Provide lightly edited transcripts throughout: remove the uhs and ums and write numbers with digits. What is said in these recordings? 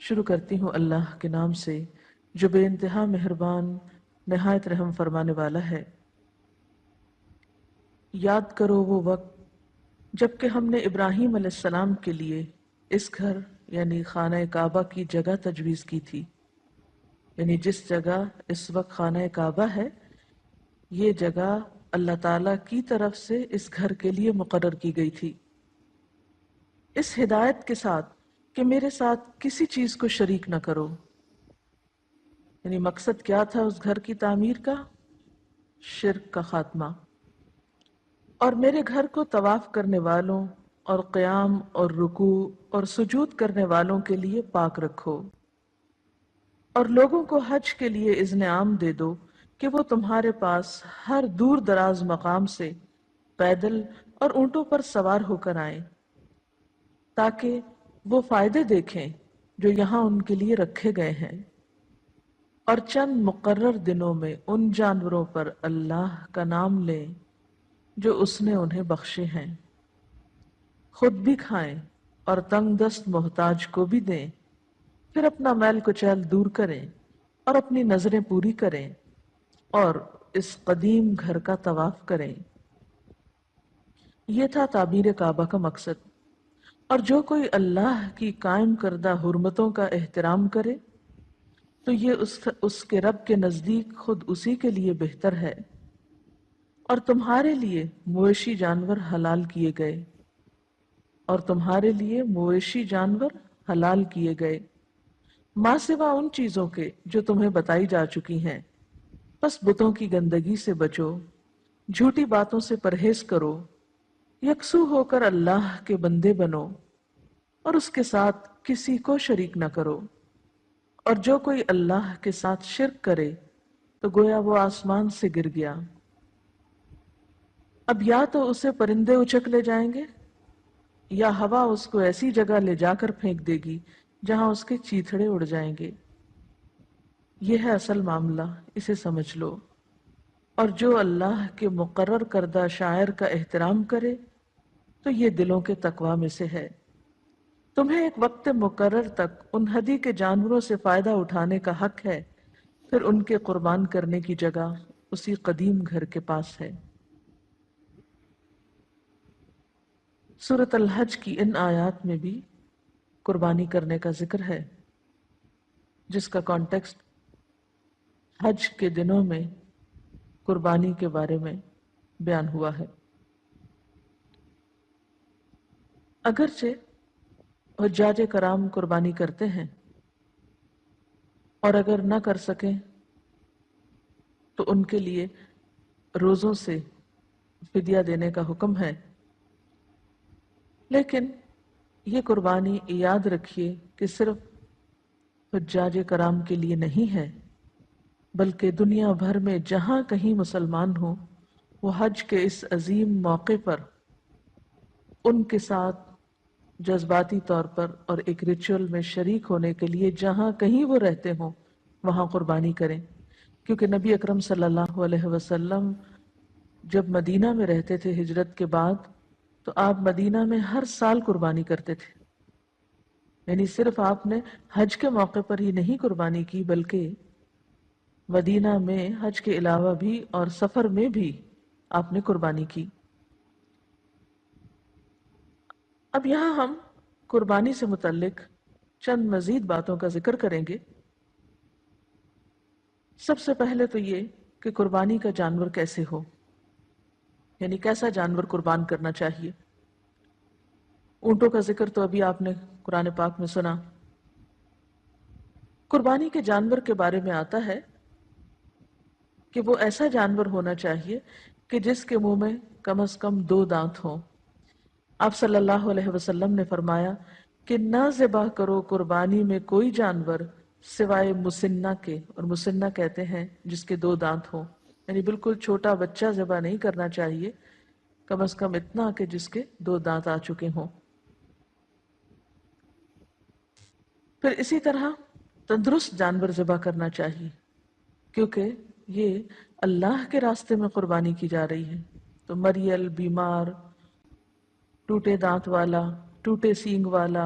شروع کرتی ہوں اللہ کے نام سے جو بے انتہا مہربان نہایت رحم فرمانے والا ہے۔ یاد کرو وہ وقت جب کہ ہم نے ابراہیم علیہ السلام کے لیے اس گھر یعنی خانہ کعبہ کی جگہ تجویز کی تھی، یعنی جس جگہ اس وقت خانہ کعبہ ہے یہ جگہ اللہ تعالیٰ کی طرف سے اس گھر کے لیے مقرر کی گئی تھی، اس ہدایت کے ساتھ کہ میرے ساتھ کسی چیز کو شریک نہ کرو۔ یعنی مقصد کیا تھا اس گھر کی تعمیر کا؟ شرک کا خاتمہ۔ اور میرے گھر کو طواف کرنے والوں اور قیام اور رکوع اور سجود کرنے والوں کے لیے پاک رکھو، اور لوگوں کو حج کے لیے اذن عام دے دو کہ وہ تمہارے پاس ہر دور دراز مقام سے پیدل اور اونٹوں پر سوار ہو کر آئیں، تاکہ وہ فائدے دیکھیں جو یہاں ان کے لیے رکھے گئے ہیں، اور چند مقرر دنوں میں ان جانوروں پر اللہ کا نام لیں جو اس نے انہیں بخشے ہیں، خود بھی کھائیں اور تنگ دست محتاج کو بھی دیں، پھر اپنا میل کچیل دور کریں اور اپنی نظریں پوری کریں اور اس قدیم گھر کا طواف کریں۔ یہ تھا تعبیر کعبہ کا مقصد۔ اور جو کوئی اللہ کی قائم کردہ حرمتوں کا احترام کرے تو یہ اس کے رب کے نزدیک خود اسی کے لیے بہتر ہے۔ اور تمہارے لیے مویشی جانور حلال کیے گئے، اور تمہارے لیے مویشی جانور حلال کیے گئے ماں سوا ان چیزوں کے جو تمہیں بتائی جا چکی ہیں، بس بتوں کی گندگی سے بچو، جھوٹی باتوں سے پرہیز کرو، یکسو ہو کر اللہ کے بندے بنو اور اس کے ساتھ کسی کو شریک نہ کرو۔ اور جو کوئی اللہ کے ساتھ شرک کرے تو گویا وہ آسمان سے گر گیا۔ اب یا تو اسے پرندے اچک لے جائیں گے یا ہوا اس کو ایسی جگہ لے جا کر پھینک دے گی جہاں اس کے چیتھڑے اڑ جائیں گے۔ یہ ہے اصل معاملہ، اسے سمجھ لو۔ اور جو اللہ کے مقرر کردہ شاعر کا احترام کرے تو یہ دلوں کے تقوی میں سے ہے۔ تمہیں ایک وقت مقرر تک ان ہدی کے جانوروں سے فائدہ اٹھانے کا حق ہے، پھر ان کے قربان کرنے کی جگہ اسی قدیم گھر کے پاس ہے۔ سورۃ الحج کی ان آیات میں بھی قربانی کرنے کا ذکر ہے، جس کا کانٹیکسٹ حج کے دنوں میں قربانی کے بارے میں بیان ہوا ہے۔ اگرچہ حجاج کرام قربانی کرتے ہیں، اور اگر نہ کر سکیں تو ان کے لیے روزوں سے فدیہ دینے کا حکم ہے، لیکن یہ قربانی یاد رکھیے کہ صرف حجاج کرام کے لیے نہیں ہے، بلکہ دنیا بھر میں جہاں کہیں مسلمان ہوں وہ حج کے اس عظیم موقع پر ان کے ساتھ جذباتی طور پر اور ایک ریچول میں شریک ہونے کے لیے جہاں کہیں وہ رہتے ہوں وہاں قربانی کریں، کیونکہ نبی اکرم صلی اللہ علیہ وسلم جب مدینہ میں رہتے تھے ہجرت کے بعد تو آپ مدینہ میں ہر سال قربانی کرتے تھے۔ یعنی صرف آپ نے حج کے موقع پر ہی نہیں قربانی کی، بلکہ مدینہ میں حج کے علاوہ بھی اور سفر میں بھی آپ نے قربانی کی۔ اب یہاں ہم قربانی سے متعلق چند مزید باتوں کا ذکر کریں گے۔ سب سے پہلے تو یہ کہ قربانی کا جانور کیسے ہو، یعنی کیسا جانور قربان کرنا چاہیے۔ اونٹوں کا ذکر تو ابھی آپ نے قرآن پاک میں سنا۔ قربانی کے جانور کے بارے میں آتا ہے کہ وہ ایسا جانور ہونا چاہیے کہ جس کے منہ میں کم از کم 2 دانت ہوں۔ آپ صلی اللہ علیہ وسلم نے فرمایا کہ نہ ذبح کرو قربانی میں کوئی جانور سوائے مسنہ کے، اور مسنہ کہتے ہیں جس کے 2 دانت ہوں، یعنی بالکل چھوٹا بچہ ذبح نہیں کرنا چاہیے، کم از کم اتنا کہ جس کے 2 دانت آ چکے ہوں۔ پھر اسی طرح تندرست جانور ذبح کرنا چاہیے، کیونکہ یہ اللہ کے راستے میں قربانی کی جا رہی ہے، تو مریل، بیمار، ٹوٹے دانت والا، ٹوٹے سینگ والا،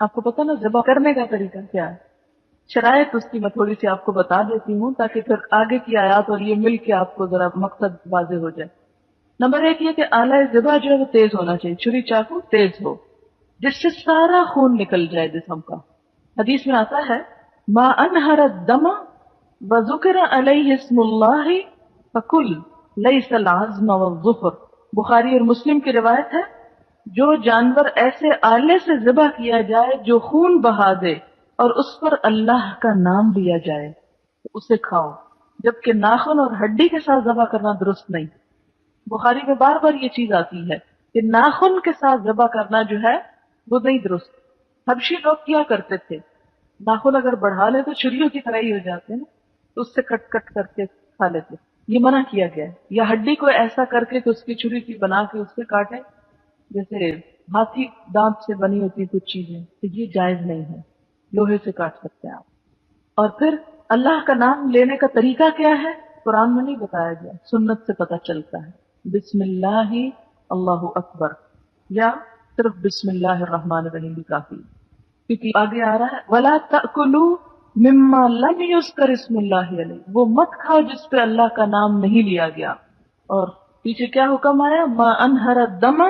آپ کو پتا نا ذبح کرنے کا طریقہ کیا ہے؟ شرائط اس کی میں تھوڑی سی آپ کو بتا دیتی ہوں تاکہ پھر آگے کی آیات اور یہ مل کے آپ کو ذرا مقصد واضح ہو جائے۔ نمبر ایک یہ کہ آلہ ذبح جو ہے وہ تیز ہونا چاہیے، چھری چاقو تیز ہو جس سے سارا خون نکل جائے جسم کا۔ حدیث میں آتا ہے ما انہر الدم وذکر علیہ اسم اللہ فکل لیس العظم والظفر، بخاری اور مسلم کی روایت ہے، جو جانور ایسے آلے سے ذبح کیا جائے جو خون بہا دے اور اس پر اللہ کا نام لیا جائے تو اسے کھاؤ، جبکہ ناخن اور ہڈی کے ساتھ ذبح کرنا درست نہیں۔ بخاری میں بار بار یہ چیز آتی ہے کہ ناخن کے ساتھ ذبح کرنا جو ہے وہ نہیں درست۔ حبشی لوگ کیا کرتے تھے، ناخن اگر بڑھا لے تو چھریوں کی طرح ہی ہو جاتے ہیں نا، تو اس سے کٹ کٹ کر کے کھا لیتے، یہ منع کیا گیا ہے۔ یا ہڈی کو ایسا کر کے کہ اس کی چھری کی بنا کے اس سے کاٹے، جیسے ہاتھی دانت سے بنی ہوتی کچھ چیزیں، تو یہ جائز نہیں ہے، لوہے سے کاٹ سکتے ہیں آپ۔ اور پھر اللہ کا نام لینے کا طریقہ کیا ہے؟ قرآن میں نہیں بتایا گیا، سنت سے پتہ چلتا ہے۔ بسم اللہ اللہ اکبر، یا صرف بسم اللہ الرحمن الرحیم بھی کافی، کیونکہ آگے آ رہا ہے وَلَا تَأْكُلُوا مِمَّا لَمْ يُذْكَرِ اسْمُ اللَّهِ عَلَيْهِ، وہ مت کھاؤ جس پہ اللہ کا نام نہیں لیا گیا۔ اور پیچھے کیا حکم آیا؟ مَا أَنْهَرَ الدَّمَ،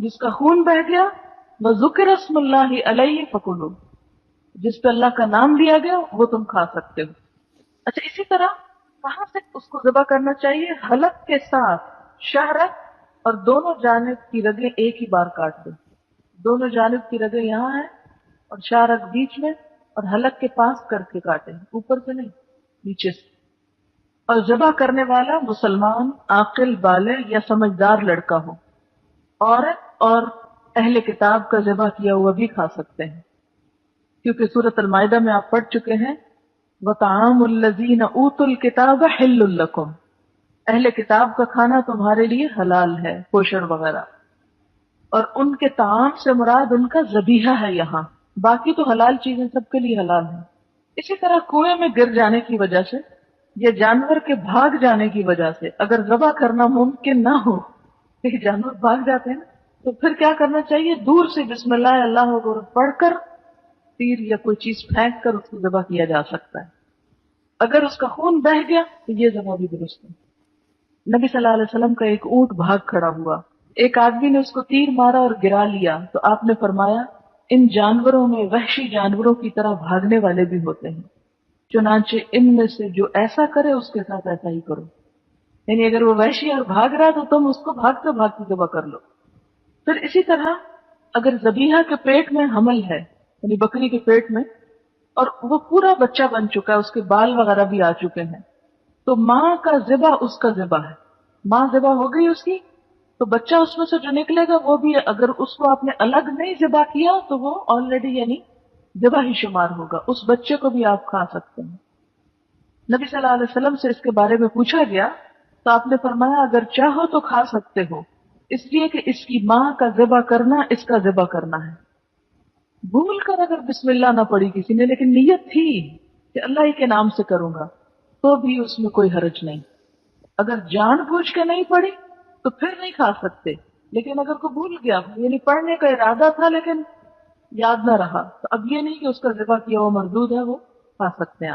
جس کا خون بہ گیا، وَذُكِرَ اسْمُ اللَّهِ عَلَيْهِ فَكُلُوا، جس پہ اللہ کا نام لیا گیا وہ تم کھا سکتے ہو۔ اچھا اسی طرح کہاں سے اس کو ذبح کرنا چاہیے؟ حلق کے ساتھ شہرت اور دونوں جانب کی رگیں ایک ہی بار کاٹ دو، دونوں جانب کی رگیں یہاں ہیں اور شارک بیچ میں، اور حلق کے پاس کر کے کاٹیں، اوپر سے نہیں، نیچے سے۔ اور ذبح کرنے والا مسلمان عاقل بالغ یا سمجھدار لڑکا ہو، عورت اور اہل کتاب کا ذبح کیا ہوا بھی کھا سکتے ہیں، کیونکہ سورۃ المائدہ میں آپ پڑھ چکے ہیں وَطَعَامُ الَّذِينَ أُوتُوا الْكِتَابَ حِلٌّ لَكُمْ، اہل کتاب کا کھانا تمہارے لیے حلال ہے، کوشر وغیرہ۔ اور ان کے طعام سے مراد ان کا ذبیحہ ہے یہاں، باقی تو حلال چیزیں سب کے لیے حلال ہیں۔ اسی طرح کنویں میں گر جانے کی وجہ سے یا جانور کے بھاگ جانے کی وجہ سے اگر ذبح کرنا ممکن نہ ہو، کہ جانور بھاگ جاتے ہیں نا، تو پھر کیا کرنا چاہیے؟ دور سے بسم اللہ اللہ اکبر پڑھ کر تیر یا کوئی چیز پھینک کر اس کو ذبح کیا جا سکتا ہے۔ اگر اس کا خون بہہ گیا تو یہ ذبح بھی درست ہے۔ نبی صلی اللہ علیہ وسلم کا ایک اونٹ بھاگ کھڑا ہوا، ایک آدمی نے اس کو تیر مارا اور گرا لیا، تو آپ نے فرمایا ان جانوروں میں وحشی جانوروں کی طرح بھاگنے والے بھی ہوتے ہیں، چنانچہ ان میں سے جو ایسا کرے اس کے ساتھ ایسا ہی کرو۔ یعنی اگر وہ وحشی اور بھاگ رہا تو تم اس کو بھاگتے بھاگتے ذبح کر لو۔ پھر اسی طرح اگر ذبیحہ کے پیٹ میں حمل ہے، یعنی بکری کے پیٹ میں، اور وہ پورا بچہ بن چکا ہے، اس کے بال وغیرہ بھی آ چکے ہیں، تو ماں کا ذبح اس کا ذبح ہے، ماں ذبح ہو گئی اس کی، تو بچہ اس میں سے جو نکلے گا وہ بھی، اگر اس کو آپ نے الگ نہیں ذبح کیا تو وہ آلریڈی یعنی ذبح ہی شمار ہوگا، اس بچے کو بھی آپ کھا سکتے ہیں۔ نبی صلی اللہ علیہ وسلم سے اس کے بارے میں پوچھا گیا تو آپ نے فرمایا اگر چاہو تو کھا سکتے ہو، اس لیے کہ اس کی ماں کا ذبح کرنا اس کا ذبح کرنا ہے۔ بھول کر اگر بسم اللہ نہ پڑھی کسی نے لیکن نیت تھی کہ اللہ ہی کے نام سے کروں گا، تو بھی اس میں کوئی حرج نہیں۔ اگر جان بوجھ کے نہیں پڑھی تو پھر نہیں کھا سکتے، لیکن اگر کو بھول گیا، یعنی پڑھنے کا ارادہ تھا لیکن یاد نہ رہا، تو اب یہ نہیں کہ اس کا ذبح کیا ہوا مردود ہے، وہ کھا سکتے ہیں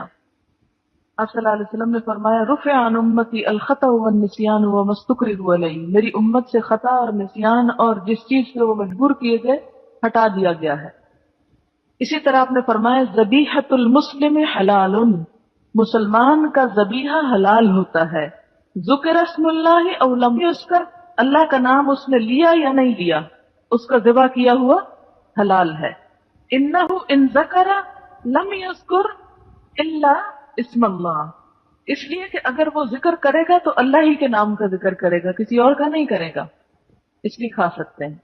آپ صلی اللہ علیہ وسلم نے فرمایا رفع عن امتی الخطأ والنسیان وما استکرہوا علیہ، میری امت سے خطا اور نسیان اور جس چیز سے وہ مجبور کیے گئے ہٹا دیا گیا ہے۔ اسی طرح آپ نے فرمایا ذبیحۃ المسلم حلال، مسلمان کا ذبیحہ حلال ہوتا ہے، ذکر اسم اللہ او لم یذکر، اللہ کا نام اس نے لیا یا نہیں لیا، اس کا ذبح کیا ہوا حلال ہے۔ انہ ان ذکر لم یذکر الا اسم اللہ، اس لیے کہ اگر وہ ذکر کرے گا تو اللہ ہی کے نام کا ذکر کرے گا، کسی اور کا نہیں کرے گا، اس لیے کھا سکتے ہیں۔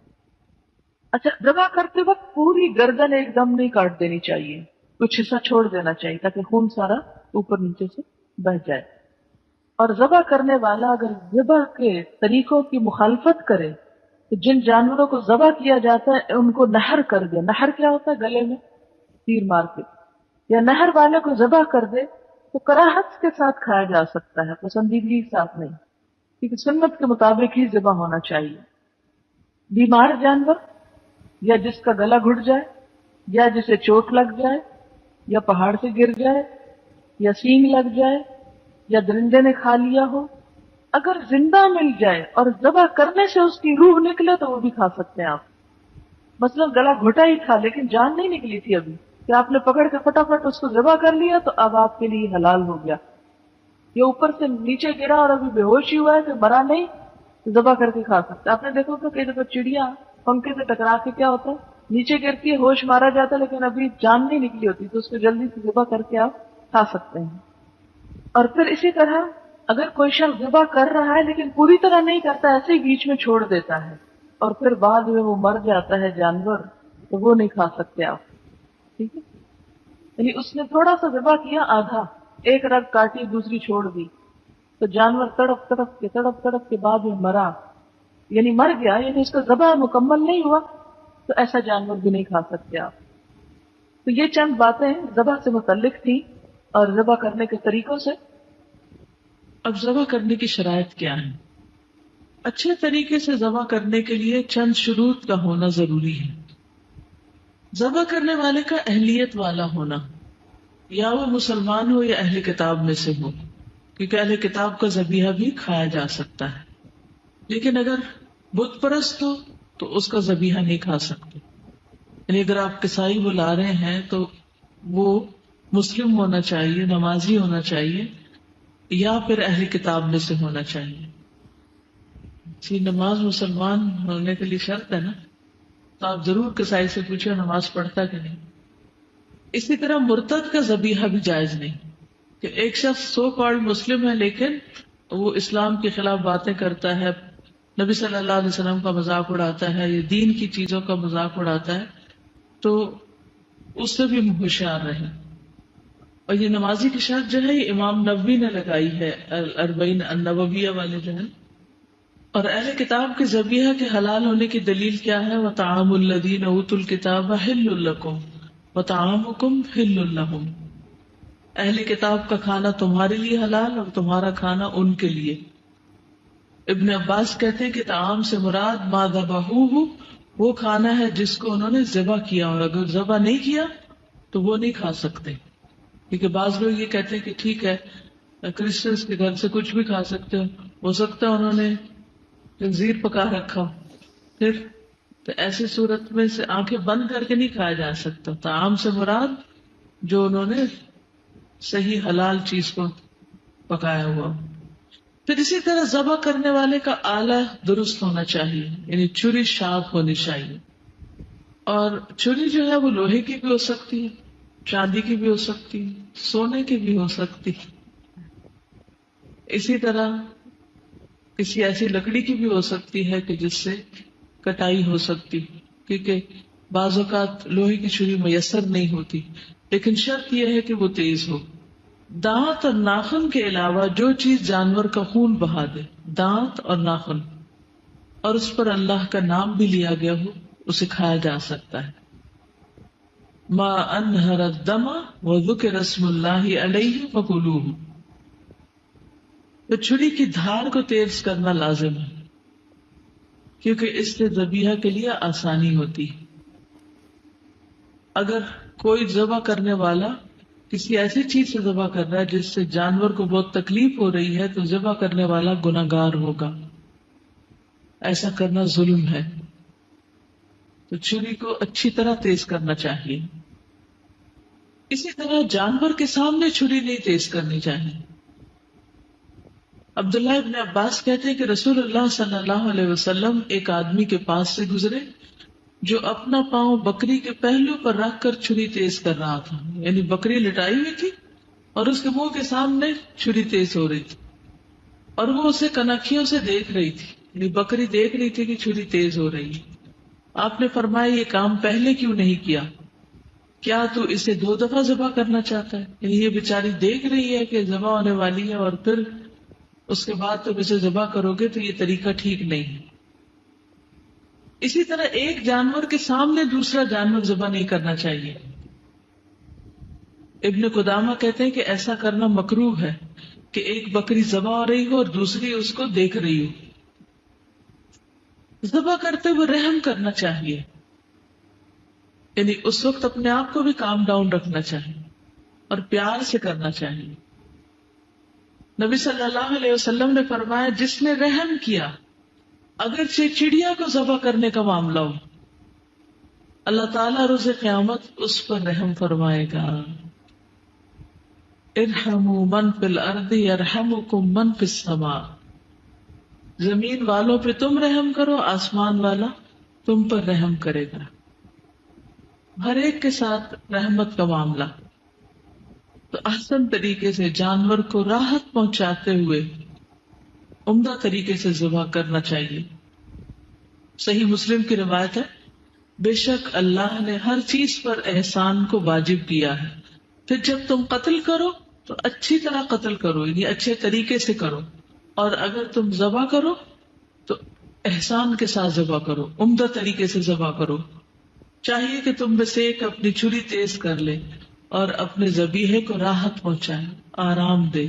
اچھا ذبح کرتے وقت پوری گردن ایک دم نہیں کاٹ دینی چاہیے، کچھ حصہ چھوڑ دینا چاہیے تاکہ خون سارا اوپر نیچے سے بہہ جائے۔ اور ذبح کرنے والا اگر ذبح کے طریقوں کی مخالفت کرے تو جن جانوروں کو ذبح کیا جاتا ہے ان کو نہر کر دے، نہر کیا ہوتا ہے؟ گلے میں تیر مار کے، یا نہر والے کو ذبح کر دے تو کراہت کے ساتھ کھایا جا سکتا ہے، پسندیدگی کے ساتھ نہیں، کیونکہ سنت کے مطابق ہی ذبح ہونا چاہیے۔ بیمار جانور، یا جس کا گلا گھٹ جائے، یا جسے چوٹ لگ جائے، یا پہاڑ سے گر جائے، یا سینگ لگ جائے، یا درندے نے کھا لیا ہو، اگر زندہ مل جائے اور ذبح کرنے سے اس کی روح نکلے تو وہ بھی کھا سکتے ہیں آپ. مثلا گلا گھٹا ہی تھا لیکن جان نہیں نکلی تھی ابھی، کہ آپ نے پکڑ کے فٹافٹ اس کو ذبح کر لیا تو اب آپ کے لیے حلال ہو گیا. یہ اوپر سے نیچے گرا اور ابھی بے ہوش ہی ہوا ہے کہ مرا نہیں، تو ذبح کر کے کھا سکتے. آپ نے دیکھو کہ کئی دفعہ چڑیا پنکھے سے ٹکرا کے کیا ہوتا ہے، نیچے گرتی ہے، ہوش مارا جاتا ہے لیکن ابھی جان نہیں نکلی ہوتی، تو اس کو جلدی سے ذبح کر کے آپ کھا سکتے ہیں. اور پھر اسی طرح اگر کوئی شخص ذبح کر رہا ہے لیکن پوری طرح نہیں کرتا، ایسے ہی بیچ میں چھوڑ دیتا ہے اور پھر بعد میں وہ مر جاتا ہے جانور، تو وہ نہیں کھا سکتے آپ. ٹھیک ہے، یعنی اس نے تھوڑا سا ذبح کیا، آدھا، ایک رگ کاٹی دوسری چھوڑ دی، تو جانور تڑپ کے بعد میں مرا، یعنی مر گیا، یعنی اس کا ذبح مکمل نہیں ہوا، تو ایسا جانور بھی نہیں کھا سکتے آپ. تو یہ چند باتیں ذبح سے متعلق تھی اور ذبح کرنے کے طریقوں سے. اب ذبح کرنے کی شرائط کیا ہے؟ اچھے طریقے سے ذبح کرنے کے لیے چند شروط کا ہونا ضروری ہے. ذبح کرنے والے کا اہلیت والا ہونا، یا وہ مسلمان ہو یا اہل کتاب میں سے ہو، کیونکہ اہل کتاب کا ذبیحہ بھی کھایا جا سکتا ہے. لیکن اگر بت پرست ہو تو اس کا ذبیحہ نہیں کھا سکتے. یعنی اگر آپ کسائی بلا رہے ہیں تو وہ مسلم ہونا چاہیے، نمازی ہونا چاہیے، یا پھر اہل کتاب میں سے ہونا چاہیے. جی، نماز مسلمان ہونے کے لیے شرط ہے نا، تو آپ ضرور کسائی سے پوچھیں نماز پڑھتا کہ نہیں. اسی طرح مرتد کا ذبیحہ بھی جائز نہیں، کہ ایک شخص سو کالڈ مسلم ہے لیکن وہ اسلام کے خلاف باتیں کرتا ہے، نبی صلی اللہ علیہ وسلم کا مذاق اڑاتا ہے، یا دین کی چیزوں کا مذاق اڑاتا ہے، تو اس سے بھی ہوشیار رہے. اور یہ نمازی کی شرط جو ہے یہ امام نووی نے لگائی ہے، الاربعین النوویہ والے جو ہیں. اور اہل کتاب کے ذبیحہ کے حلال ہونے کی دلیل کیا ہے؟ وَطَعَامُ الَّذِينَ أُوتُوا الْكِتَابَ حِلٌّ لَكُمْ وَطَعَامُكُمْ حِلٌّ لَهُمْ. اہل کتاب کا کھانا تمہارے لیے حلال اور تمہارا کھانا ان کے لیے. ابن عباس کہتے ہیں کہ طعام سے مراد ما ذبحوہ، وہ کھانا ہے جس کو انہوں نے ذبح کیا، اور اگر ذبح نہیں کیا تو وہ نہیں کھا سکتے. کیونکہ بعض لوگ یہ کہتے ہیں کہ ٹھیک ہے کرسچنس کے گھر سے کچھ بھی کھا سکتے ہو سکتا ہے انہوں نے خنزیر پکا رکھا، پھر تو ایسی صورت میں سے آنکھیں بند کر کے نہیں کھایا جا سکتا. طعام سے مراد جو انہوں نے صحیح حلال چیز کو پکایا ہوا. پھر اسی طرح ذبح کرنے والے کا آلہ درست ہونا چاہیے، یعنی چھری شارپ ہونی چاہیے. اور چھری جو ہے وہ لوہے کی بھی ہو سکتی ہے، چاندی کی بھی ہو سکتی ہے، سونے کی بھی ہو سکتی. اسی طرح کسی ایسی لکڑی کی بھی ہو سکتی ہے کہ جس سے کٹائی ہو سکتی، کیونکہ بعض اوقات لوہے کی چھری میسر نہیں ہوتی. لیکن شرط یہ ہے کہ وہ تیز ہو. دانت اور ناخن کے علاوہ جو چیز جانور کا خون بہا دے، دانت اور ناخن، اور اس پر اللہ کا نام بھی لیا گیا ہو، اسے کھایا جا سکتا ہے. ما انہر الدم وذکر اسم اللہ علیہ فکلوہ. تو چھری کی دھار کو تیز کرنا لازم ہے، کیونکہ اس سے ذبیحہ کے لیے آسانی ہوتی ہے. اگر کوئی ذبح کرنے والا کسی ایسی چیز سے ذبح کر رہا ہے جس سے جانور کو بہت تکلیف ہو رہی ہے تو ذبح کرنے والا گناہگار ہوگا. ایسا کرنا ظلم ہے. تو چھری کو اچھی طرح تیز کرنا چاہیے. اسی طرح جانور کے سامنے چھری نہیں تیز کرنی چاہیے. عبداللہ ابن عباس کہتے ہیں کہ رسول اللہ صلی اللہ علیہ وسلم ایک آدمی کے پاس سے گزرے جو اپنا پاؤں بکری کے پہلو پر رکھ کر چھری تیز کر رہا تھا. یعنی بکری لٹائی ہوئی تھی اور اس کے منہ کے سامنے چھری تیز ہو رہی تھی، اور وہ اسے کنکھیوں سے دیکھ رہی تھی. یعنی بکری دیکھ رہی تھی کہ چھری تیز ہو رہی ہے. آپ نے فرمایا یہ کام پہلے کیوں نہیں کیا؟ کیا تو اسے 2 دفعہ ذبح کرنا چاہتا ہے؟ یعنی یہ بیچاری دیکھ رہی ہے کہ ذبح ہونے والی ہے اور پھر اس کے بعد تم اسے ذبح کرو گے، تو یہ طریقہ ٹھیک نہیں ہے. اسی طرح ایک جانور کے سامنے دوسرا جانور ذبح نہیں کرنا چاہیے. ابن قدامہ کہتے ہیں کہ ایسا کرنا مکروہ ہے کہ ایک بکری ذبح ہو رہی ہو اور دوسری اس کو دیکھ رہی ہو. ذبح کرتے ہوئے رحم کرنا چاہیے، یعنی اس وقت اپنے آپ کو بھی کام ڈاؤن رکھنا چاہیے اور پیار سے کرنا چاہیے. نبی صلی اللہ علیہ وسلم نے فرمایا جس نے رحم کیا، اگرچہ چڑیا کو ذبح کرنے کا معاملہ ہو، اللہ تعالیٰ روز قیامت اس پر رحم فرمائے گا. ارحموا من فی الارض یرحمکم من فی السماء، زمین والوں پہ تم رحم کرو، آسمان والا تم پر رحم کرے گا. ہر ایک کے ساتھ رحمت کا معاملہ. تو احسن طریقے سے جانور کو راحت پہنچاتے ہوئے عمدہ طریقے سے ذبح کرنا چاہیے. صحیح مسلم کی روایت ہے، بے شک اللہ نے ہر چیز پر احسان کو واجب کیا ہے، پھر جب تم قتل کرو تو اچھی طرح قتل کرو، یعنی اچھے طریقے سے کرو، اور اگر تم ذبح کرو تو احسان کے ساتھ ذبح کرو، عمدہ طریقے سے ذبح کرو. چاہیے کہ تم میں سے ایک اپنی چھری تیز کر لے اور اپنے ذبیحے کو راحت پہنچائے، آرام دے.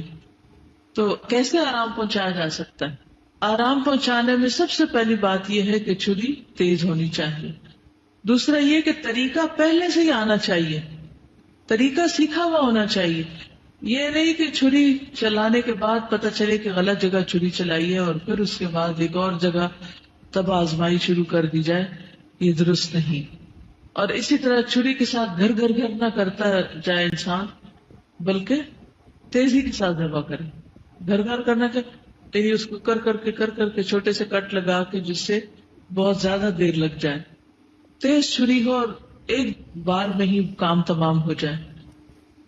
تو کیسے آرام پہنچایا جا سکتا ہے؟ آرام پہنچانے میں سب سے پہلی بات یہ ہے کہ چھری تیز ہونی چاہیے. دوسرا یہ کہ طریقہ پہلے سے ہی آنا چاہیے، طریقہ سیکھا ہوا ہونا چاہیے. یہ نہیں کہ چھری چلانے کے بعد پتہ چلے کہ غلط جگہ چھری چلائی ہے اور پھر اس کے بعد ایک اور جگہ تب آزمائی شروع کر دی جائے، یہ درست نہیں. اور اسی طرح چھری کے ساتھ گھر گھر گھر نہ کرتا جائے انسان، بلکہ تیزی کے ساتھ ذبح کرے. گھر گھر کرنا کہ اس کو کر کے چھوٹے سے کٹ لگا کے جس سے بہت زیادہ دیر لگ جائے. تیز چھری ہو اور ایک بار میں ہی کام تمام ہو جائے،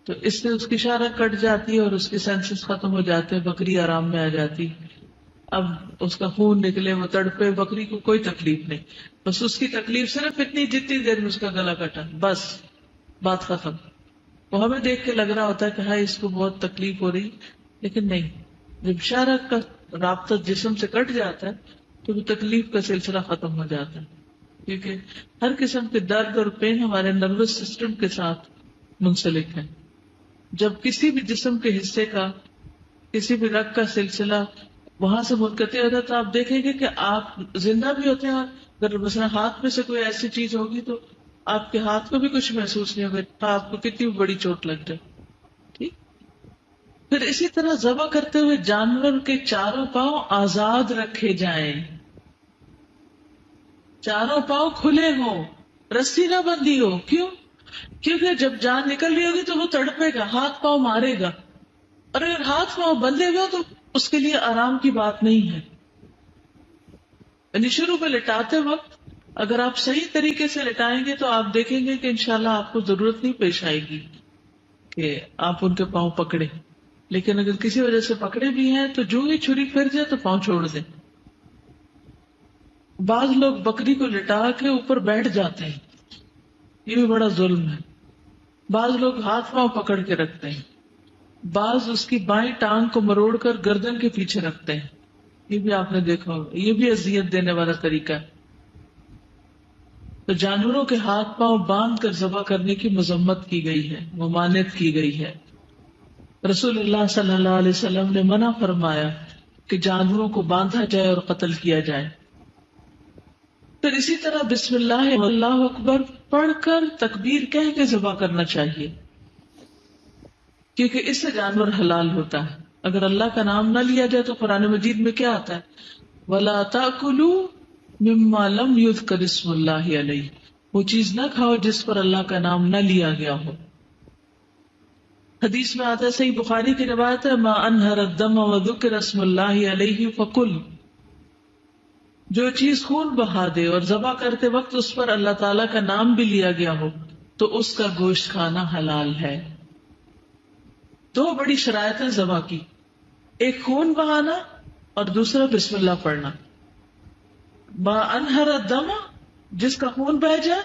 تو اس سے اس کی شرح کٹ جاتی ہے اور اس کے سینسز ختم ہو جاتے ہیں، بکری آرام میں آ جاتی. اب اس کا خون نکلے، وہ تڑپے، بکری کو کوئی تکلیف نہیں، بس اس کی تکلیف صرف اتنی جتنی دیر میں اس کا گلا کٹا، بس بات ختم. وہ ہمیں دیکھ کے لگ رہا ہوتا ہے کہ ہاں اس کو بہت تکلیف ہو رہی، لیکن نہیں. جب شرح کا رابطہ جسم سے کٹ جاتا ہے تو وہ تکلیف کا سلسلہ ختم ہو جاتا ہے، کیونکہ ہر قسم کے درد اور پین ہمارے نروس سسٹم کے ساتھ منسلک ہے. جب کسی بھی جسم کے حصے کا، کسی بھی رگ کا سلسلہ وہاں سے منقطع ہوتا ہے تو آپ دیکھیں گے کہ آپ زندہ بھی ہوتے ہیں. اگر مثلا ہاتھ میں سے کوئی ایسی چیز ہوگی تو آپ کے ہاتھ کو بھی کچھ محسوس نہیں ہوگا، آپ کو کتنی بڑی چوٹ لگ جائے. ٹھیک. پھر اسی طرح ذبح کرتے ہوئے جانور کے چاروں پاؤں آزاد رکھے جائیں، چاروں پاؤں کھلے ہوں، رسی نہ بندھی ہو. کیوں؟ کیونکہ جب جان نکل رہی ہوگی تو وہ تڑپے گا، ہاتھ پاؤں مارے گا، اور اگر ہاتھ پاؤں بندھے ہوئے تو اس کے لیے آرام کی بات نہیں ہے. یعنی شروع میں لٹاتے وقت اگر آپ صحیح طریقے سے لٹائیں گے تو آپ دیکھیں گے کہ انشاءاللہ آپ کو ضرورت نہیں پیش آئے گی کہ آپ ان کے پاؤں پکڑیں. لیکن اگر کسی وجہ سے پکڑے بھی ہیں تو جو ہی چھری پھر جائے تو پاؤں چھوڑ دیں. بعض لوگ بکری کو لٹا کے اوپر بیٹھ جاتے ہیں، یہ بھی بڑا ظلم ہے. بعض لوگ ہاتھ پاؤں پکڑ کے رکھتے ہیں، بعض اس کی بائیں ٹانگ کو مروڑ کر گردن کے پیچھے رکھتے ہیں. یہ بھی آپ نے دیکھا ہوگا، یہ بھی اذیت دینے والا طریقہ ہے. تو جانوروں کے ہاتھ پاؤں باندھ کر ذبح کرنے کی مذمت کی گئی ہے، ممانعت کی گئی ہے. رسول اللہ صلی اللہ علیہ وسلم نے منع فرمایا کہ جانوروں کو باندھا جائے اور قتل کیا جائے. پھر اسی طرح بسم اللہ اللہ اکبر پڑھ کر تکبیر کہہ کے ذبح کرنا چاہیے، کیونکہ اس سے جانور حلال ہوتا ہے. اگر اللہ کا نام نہ لیا جائے تو قرآن مجید میں کیا آتا ہے؟ وَلَا تَأْكُلُوا مِمَّا لَمْ يُذْكَرِ اسْمُ اللَّهِ عَلَيْهِ، وہ چیز نہ کھاؤ جس پر اللہ کا نام نہ لیا گیا ہو. حدیث میں آتا ہے، صحیح بخاری کی روایت ہے، مَا أَنْهَرَ الدَّمَ وَذُكِرَ اسْمُ اللَّهِ عَلَيْهِ فَكُلْ، جو چیز خون بہا دے اور ذبح کرتے وقت اس پر اللہ تعالیٰ کا نام بھی لیا گیا ہو تو اس کا گوشت کھانا حلال ہے. دو بڑی شرائط ہے ذبح کی، ایک خون بہانا اور دوسرا بسم اللہ پڑھنا. ما انہر الدم، جس کا خون بہ جائے،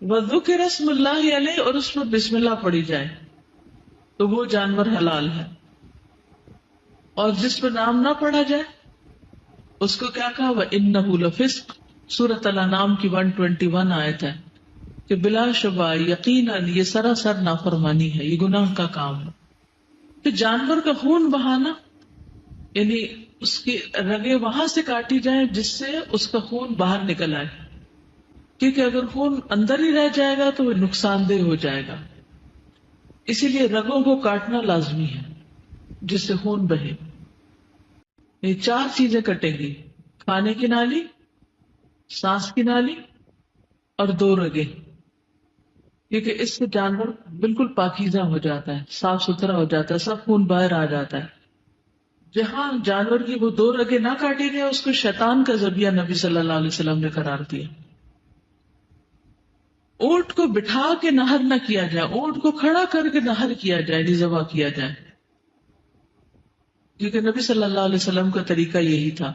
وذکر اسم اللہ علیہ، اور اس پر بسم اللہ پڑھی جائے تو وہ جانور حلال ہے. اور جس پر نام نہ پڑھا جائے اس کو کیا کہا؟ وَإِنَّهُ لَفِسْقٌ، سورۃ الانعام کی 121 آیت ہے کہ بلا شبہ یقیناً یہ سراسر نافرمانی ہے، یہ گناہ کا کام ہے. پھر جانور کا خون بہانا، یعنی اس کی رگیں وہاں سے کاٹی جائیں جس سے اس کا خون باہر نکل آئے، کیونکہ اگر خون اندر ہی رہ جائے گا تو وہ نقصان دہ ہو جائے گا. اسی لیے رگوں کو کاٹنا لازمی ہے جس سے خون بہے. یہ 4 چیزیں کٹیں گی: کھانے کی نالی، سانس کی نالی، اور 2 رگیں. کیونکہ اس سے جانور بالکل پاکیزہ ہو جاتا ہے، صاف ستھرا ہو جاتا ہے، سب خون باہر آ جاتا ہے. جہاں جانور کی وہ 2 رگیں نہ کاٹی گئے اس کو شیطان کا ذبیحہ نبی صلی اللہ علیہ وسلم نے قرار دیا. اونٹ کو بٹھا کے نہر نہ کیا جائے، اونٹ کو کھڑا کر کے نہر کیا جائے، نہیں ذبح کیا جائے، کیونکہ نبی صلی اللہ علیہ وسلم کا طریقہ یہی تھا.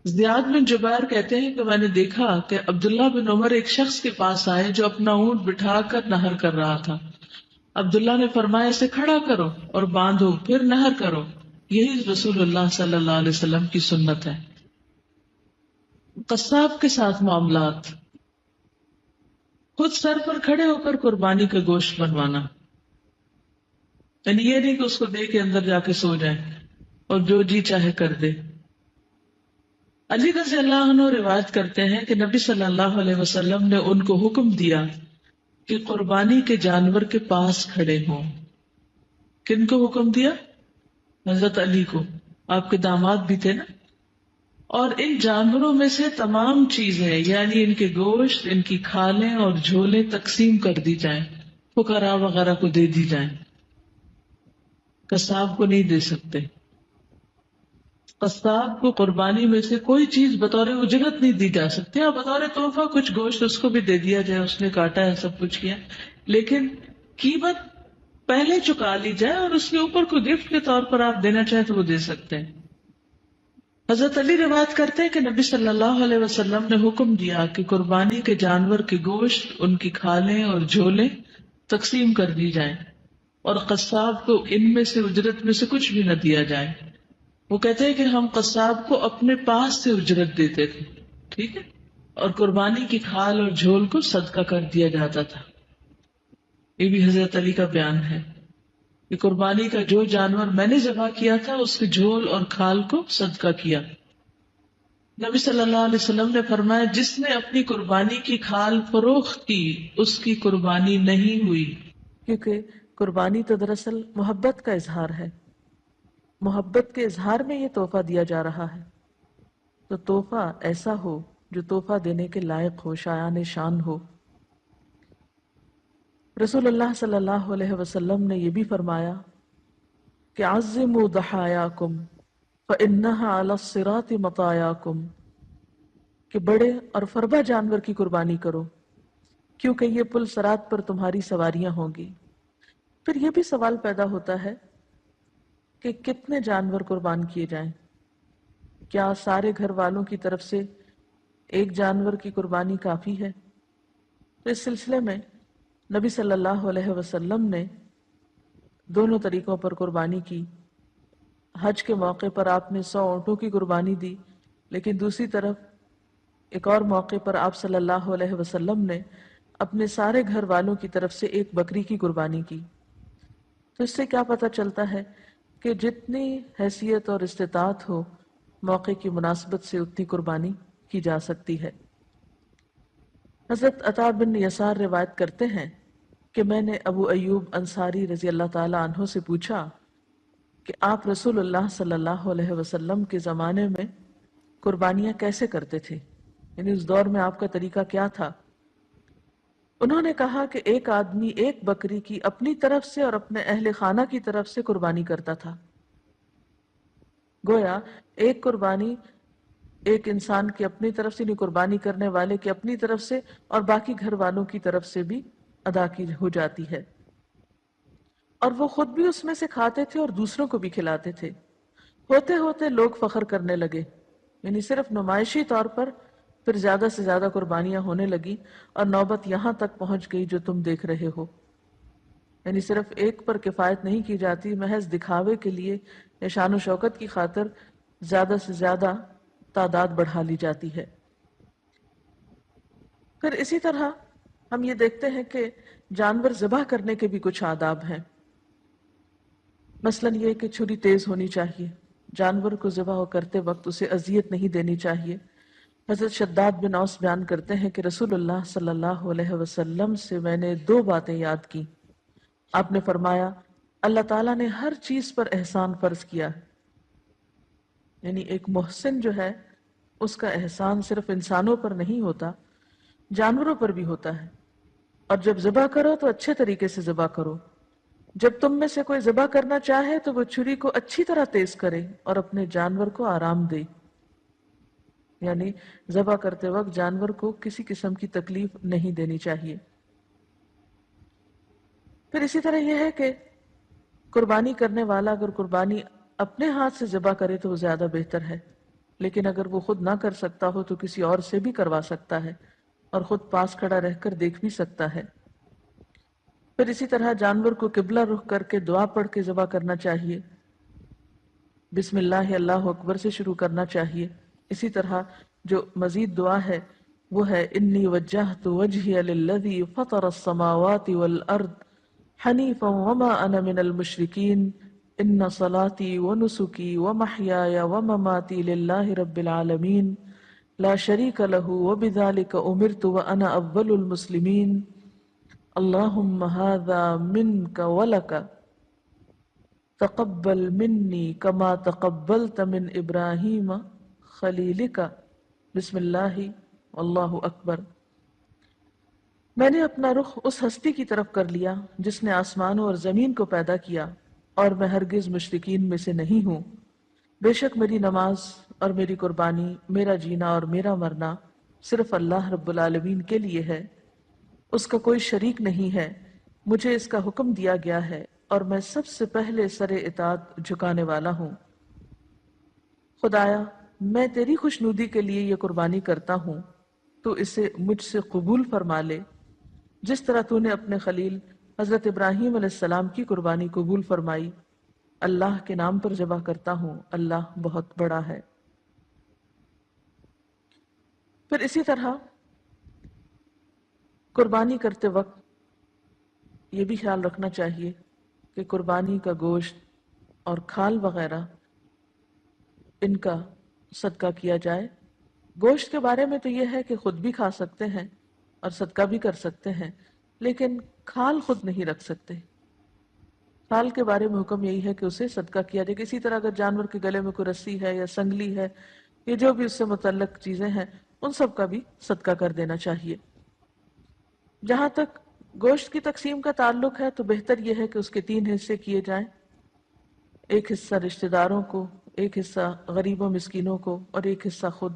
زیاد بن جبیر کہتے ہیں کہ میں نے دیکھا کہ عبداللہ بن عمر ایک شخص کے پاس آئے جو اپنا اونٹ بٹھا کر نہر کر رہا تھا. عبداللہ نے فرمایا اسے کھڑا کرو اور باندھو، پھر نہر کرو. یہی رسول اللہ صلی اللہ علیہ وسلم کی سنت ہے. قصاب کے ساتھ معاملات: خود سر پر کھڑے ہو کر قربانی کا گوشت بنوانا، یعنی یہ نہیں کہ اس کو دے کے اندر جا کے سو جائے اور جو جی چاہے کر دے. علی رضی اللہ عنہ روایت کرتے ہیں کہ نبی صلی اللہ علیہ وسلم نے ان کو حکم دیا کہ قربانی کے جانور کے پاس کھڑے ہوں. کن کو حکم دیا؟ حضرت علی کو، آپ کے داماد بھی تھے نا. اور ان جانوروں میں سے تمام چیزیں یعنی ان کے گوشت، ان کی کھالیں اور جھولیں تقسیم کر دی جائیں، فقراء وغیرہ کو دے دی جائیں. قصاب کو نہیں دے سکتے. قصاب کو قربانی میں سے کوئی چیز بطور اجرت نہیں دی جا سکتی. ہاں بطور تحفہ کچھ گوشت اس کو بھی دے دیا جائے، اس نے کاٹا ہے، سب کچھ کیا، لیکن قیمت پہلے چکا لی جائے اور اس کے اوپر کوئی گفٹ کے طور پر آپ دینا چاہیں تو وہ دے سکتے ہیں. حضرت علی روایت کرتے ہیں کہ نبی صلی اللہ علیہ وسلم نے حکم دیا کہ قربانی کے جانور کے گوشت، ان کی کھالیں اور جھولیں تقسیم کر دی جائیں اور قصاب کو ان میں سے اجرت میں سے کچھ بھی نہ دیا جائے. وہ کہتے ہیں کہ ہم قصاب کو اپنے پاس سے اجرت دیتے تھے، ٹھیک ہے، اور قربانی کی کھال اور جھول کو صدقہ کر دیا جاتا تھا. یہ بھی حضرت علی کا بیان ہے کہ قربانی کا جو جانور میں نے ذبح کیا تھا اس کے جھول اور کھال کو صدقہ کیا. نبی صلی اللہ علیہ وسلم نے فرمایا جس نے اپنی قربانی کی کھال فروخت کی اس کی قربانی نہیں ہوئی. کیونکہ قربانی تو دراصل محبت کا اظہار ہے، محبت کے اظہار میں یہ تحفہ دیا جا رہا ہے، تو تحفہ ایسا ہو جو تحفہ دینے کے لائق ہو، شایان شان ہو. رسول اللہ صلی اللہ علیہ وسلم نے یہ بھی فرمایا کہ عظموا ضحایاکم فإنها علی الصراط مطایاکم، کہ بڑے اور فربہ جانور کی قربانی کرو کیونکہ یہ پل صراط پر تمہاری سواریاں ہوں گی. پھر یہ بھی سوال پیدا ہوتا ہے کہ کتنے جانور قربان کیے جائیں؟ کیا سارے گھر والوں کی طرف سے ایک جانور کی قربانی کافی ہے؟ تو اس سلسلے میں نبی صلی اللہ علیہ وسلم نے دونوں طریقوں پر قربانی کی. حج کے موقع پر آپ نے 100 اونٹوں کی قربانی دی، لیکن دوسری طرف ایک اور موقع پر آپ صلی اللہ علیہ وسلم نے اپنے سارے گھر والوں کی طرف سے ایک بکری کی قربانی کی. تو اس سے کیا پتہ چلتا ہے کہ جتنی حیثیت اور استطاعت ہو، موقع کی مناسبت سے اتنی قربانی کی جا سکتی ہے. حضرت عطا بن یسار روایت کرتے ہیں کہ میں نے ابو ایوب انصاری رضی اللہ تعالی عنہ سے پوچھا کہ آپ رسول اللہ صلی اللہ علیہ وسلم کے زمانے میں قربانیاں کیسے کرتے تھے، یعنی اس دور میں آپ کا طریقہ کیا تھا؟ انہوں نے کہا کہ ایک آدمی ایک بکری کی اپنی طرف سے اور اپنے اہل خانہ کی طرف سے قربانی کرتا تھا. گویا ایک قربانی ایک انسان کی اپنی طرف سے، نہیں قربانی کرنے والے کی اپنی طرف سے اور باقی گھر والوں کی طرف سے بھی ادا کی ہو جاتی ہے، اور وہ خود بھی اس میں سے کھاتے تھے اور دوسروں کو بھی کھلاتے تھے. ہوتے ہوتے لوگ فخر کرنے لگے، یعنی صرف نمائشی طور پر پھر زیادہ سے زیادہ قربانیاں ہونے لگی اور نوبت یہاں تک پہنچ گئی جو تم دیکھ رہے ہو. یعنی صرف ایک پر کفایت نہیں کی جاتی، محض دکھاوے کے لیے یا شان و شوکت کی خاطر زیادہ سے زیادہ تعداد بڑھا لی جاتی ہے. پھر اسی طرح ہم یہ دیکھتے ہیں کہ جانور ذبح کرنے کے بھی کچھ آداب ہیں. مثلاً یہ کہ چھری تیز ہونی چاہیے، جانور کو ذبح کرتے وقت اسے اذیت نہیں دینی چاہیے۔ حضرت شداد بن اوس بیان کرتے ہیں کہ رسول اللہ صلی اللہ علیہ وسلم سے میں نے 2 باتیں یاد کی۔ آپ نے فرمایا اللہ تعالیٰ نے ہر چیز پر احسان فرض کیا، یعنی ایک محسن جو ہے اس کا احسان صرف انسانوں پر نہیں ہوتا، جانوروں پر بھی ہوتا ہے۔ اور جب ذبح کرو تو اچھے طریقے سے ذبح کرو۔ جب تم میں سے کوئی ذبح کرنا چاہے تو وہ چھری کو اچھی طرح تیز کرے اور اپنے جانور کو آرام دے، یعنی ذبح کرتے وقت جانور کو کسی قسم کی تکلیف نہیں دینی چاہیے۔ پھر اسی طرح یہ ہے کہ قربانی کرنے والا اگر قربانی اپنے ہاتھ سے ذبح کرے تو وہ زیادہ بہتر ہے، لیکن اگر وہ خود نہ کر سکتا ہو تو کسی اور سے بھی کروا سکتا ہے اور خود پاس کھڑا رہ کر دیکھ بھی سکتا ہے۔ پھر اسی طرح جانور کو قبلہ رخ کر کے دعا پڑھ کے ذبح کرنا چاہیے، بسم اللہ اللہ اکبر سے شروع کرنا چاہیے۔ اسی طرح جو مزید دعا ہے وہ ہے انی وجہت وجہی للذی فطر السماوات والارض حنیفا وما انا من المشرکین ان صلاتی ونسکی ومحیای ومماتی للہ رب العالمین لا شریک لہ وبذلک امرت وانا اول المسلمین اللہم ھذا منک ولک تقبل منی کما تقبلت من ابراہیم خلیلک بسم اللہ اللہ اکبر۔ میں نے اپنا رخ اس ہستی کی طرف کر لیا جس نے آسمانوں اور زمین کو پیدا کیا اور میں ہرگز مشرکین میں سے نہیں ہوں۔ بے شک میری نماز اور میری قربانی، میرا جینا اور میرا مرنا صرف اللہ رب العالمین کے لیے ہے، اس کا کوئی شریک نہیں ہے۔ مجھے اس کا حکم دیا گیا ہے اور میں سب سے پہلے سر اطاعت جھکانے والا ہوں۔ خدایا میں تیری خوشنودی کے لیے یہ قربانی کرتا ہوں، تو اسے مجھ سے قبول فرما لے، جس طرح تو نے اپنے خلیل حضرت ابراہیم علیہ السلام کی قربانی قبول فرمائی۔ اللہ کے نام پر ذبح کرتا ہوں، اللہ بہت بڑا ہے۔ پھر اسی طرح قربانی کرتے وقت یہ بھی خیال رکھنا چاہیے کہ قربانی کا گوشت اور کھال وغیرہ ان کا صدقہ کیا جائے۔ گوشت کے بارے میں تو یہ ہے کہ خود بھی کھا سکتے ہیں اور صدقہ بھی کر سکتے ہیں، لیکن کھال خود نہیں رکھ سکتے۔ کھال کے بارے میں حکم یہی ہے کہ اسے صدقہ کیا جائے۔ اسی طرح اگر جانور کے گلے میں کوئی رسی ہے یا سنگلی ہے، یہ جو بھی اس سے متعلق چیزیں ہیں ان سب کا بھی صدقہ کر دینا چاہیے۔ جہاں تک گوشت کی تقسیم کا تعلق ہے تو بہتر یہ ہے کہ اس کے 3 حصے کیے جائیں، ایک حصہ رشتہ داروں کو، ایک حصہ غریبوں مسکینوں کو اور ایک حصہ خود